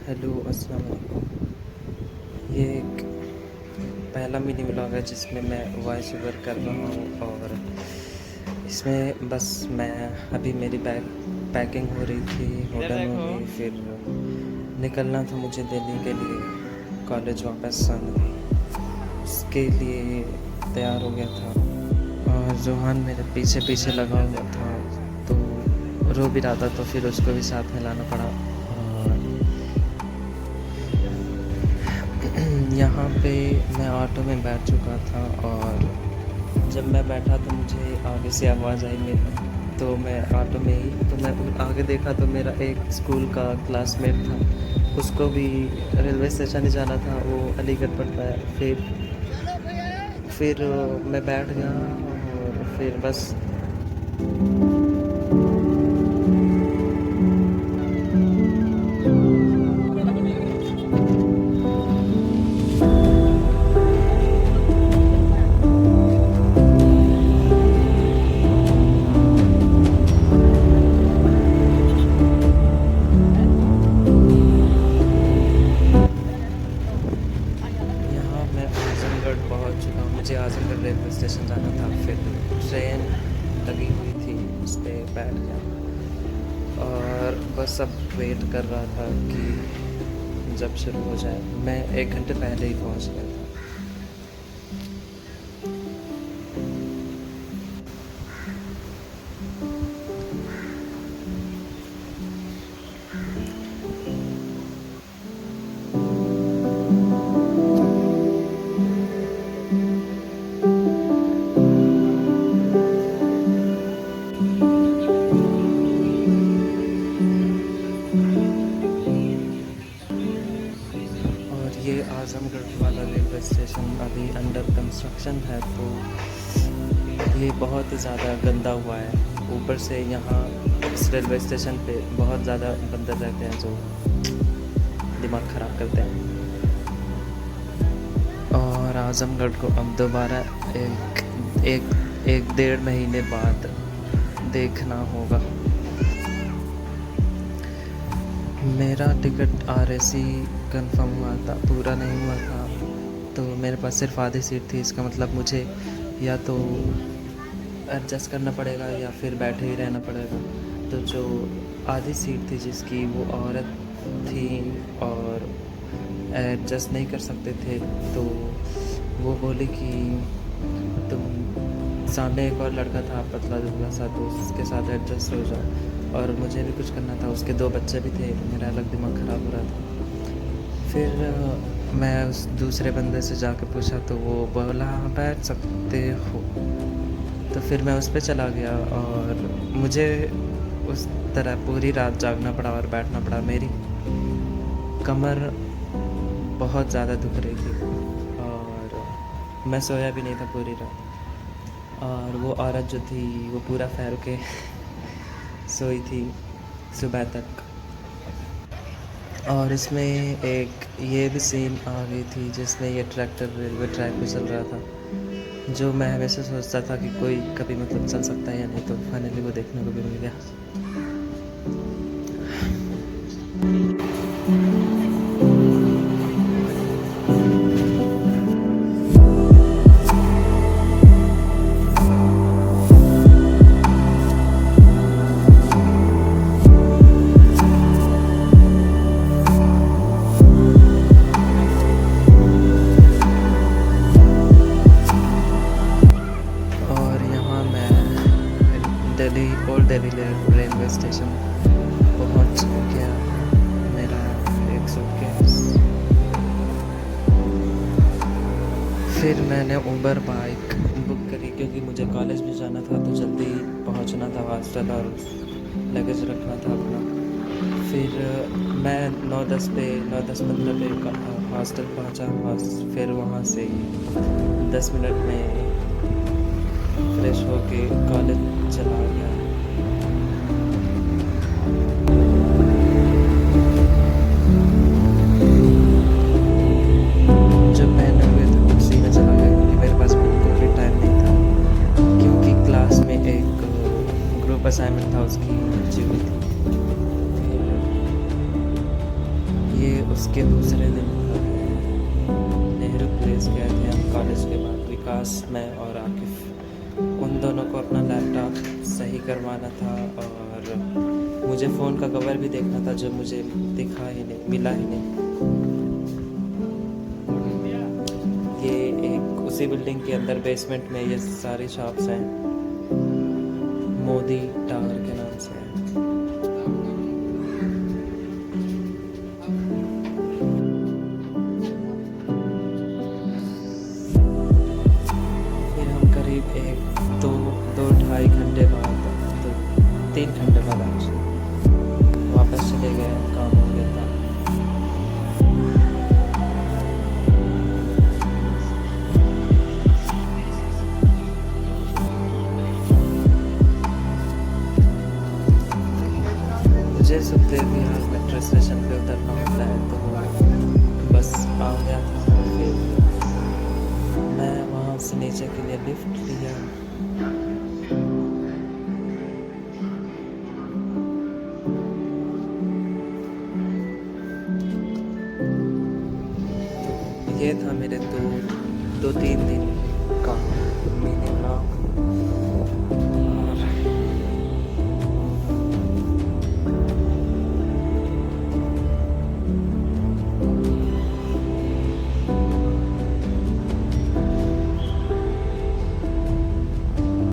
Hello, अस्सलाम वालेकुम। ये एक पहला मिनी व्लॉग है जिसमें मैं वॉइस ओवर कर रहा हूँ और इसमें बस मैं अभी मेरी पैकिंग हो रही थी, हो इधर डन हो देखो। गई। फिर निकलना था मुझे दिल्ली के लिए, कॉलेज वापस आना था। उसके लिए तैयार हो गया था और जोहान मेरे पीछे पीछे लगा हुआ था, तो रो भी रहा था, तो फिर उसको भी साथ में लाना पड़ा। और यहाँ पे मैं ऑटो में बैठ चुका था और जब मैं बैठा तो मुझे आगे से आवाज़ आई मेरी, तो मैं ऑटो में ही, तो मैं आगे देखा तो मेरा एक स्कूल का क्लासमेट था, उसको भी रेलवे स्टेशन ही जाना था, वो अलीगढ़ पड़ता है। फिर मैं बैठ गया और फिर बस यहाँ मैं आजमगढ़ पहुँच चुका हूँ। मुझे आजमगढ़ रेलवे स्टेशन जाना था, फिर ट्रेन लगी हुई थी, उस पर बैठ गया और बस अब वेट कर रहा था कि जब शुरू हो जाए। मैं 1 घंटे पहले ही पहुँच गया था। और ये आजमगढ़ वाला रेलवे स्टेशन अभी अंडर कंस्ट्रक्शन है, तो ये बहुत ही ज़्यादा गंदा हुआ है। ऊपर से यहाँ इस रेलवे स्टेशन पे बहुत ज़्यादा बंदर रहते हैं जो दिमाग ख़राब करते हैं। और आजमगढ़ को अब दोबारा एक एक 1-1.5 महीने बाद देखना होगा। मेरा टिकट RAC कंफर्म हुआ था, पूरा नहीं हुआ था, तो मेरे पास सिर्फ आधी सीट थी। इसका मतलब मुझे या तो एडजस्ट करना पड़ेगा या फिर बैठे ही रहना पड़ेगा। तो जो आधी सीट थी जिसकी, वो औरत थी और एडजस्ट नहीं कर सकते थे, तो वो बोली कि तुम, सामने एक और लड़का था पतला दुबला सा, तो उसके साथ एडजस्ट हो जाओ। और मुझे भी कुछ करना था, उसके 2 बच्चे भी थे, मेरा अलग दिमाग ख़राब हो रहा था। फिर मैं उस दूसरे बंदे से जाके पूछा, तो वो बोला हाँ बैठ सकते हो। तो फिर मैं उस पे चला गया और मुझे उस तरह पूरी रात जागना पड़ा और बैठना पड़ा। मेरी कमर बहुत ज़्यादा दुख रही थी और मैं सोया भी नहीं था पूरी रात। और वो औरत जो थी वो पूरा फैल के सोई थी सुबह तक। और इसमें एक ये भी सीन आ गई थी जिसमें ये ट्रैक्टर रेलवे ट्रैक पे चल रहा था, जो मैं हमेशा सोचता था कि कोई कभी मतलब चल सकता है या नहीं, तो फाइनली वो देखने को भी मिल गया। और यहाँ मैं Delhi old Delhi railway station पहुँच गया। मेरा एक सूटकेस, फिर मैंने उबर बाइक बुक करी क्योंकि मुझे कॉलेज भी जाना था, तो जल्दी पहुँचना था हॉस्टल और लगेज रखना था अपना। फिर मैं 9:10 पे हॉस्टल पहुँचा। फिर वहाँ से 10 मिनट में फ्रेश होके कॉलेज चला गया। जो पहने हुए थे उसी में चला गया क्योंकि मेरे पास बिल्कुल भी टाइम नहीं था, क्योंकि क्लास में एक ग्रुप असाइनमेंट था, उसकी बची हुई थी। ये उसके दूसरे दिन था, नेहरू प्लेस गए थे हम कॉलेज के बाद। विकास, मैं और आकिफ, उन दोनों को अपना लैपटॉप सही करवाना था और मुझे फ़ोन का कवर भी देखना था, जो मुझे दिखा ही नहीं, मिला ही नहीं। ये एक उसी बिल्डिंग के अंदर बेसमेंट में ये सारी शॉप्स हैं, मोदी टावर के नाम से है। फिर हम करीब दो ढाई घंटे बाद, तो 3 घंटे बाद आज वापस चले गए, काम हो गया था। मुझे सुखदेव विहार मेट्रो स्टेशन पे उतरना होता है, तो बस आ गया था। फिर मैं वहाँ से नीचे के लिए लिफ्ट लिया। तो ये था मेरे 2-3 दिन का मिनी ब्लॉग।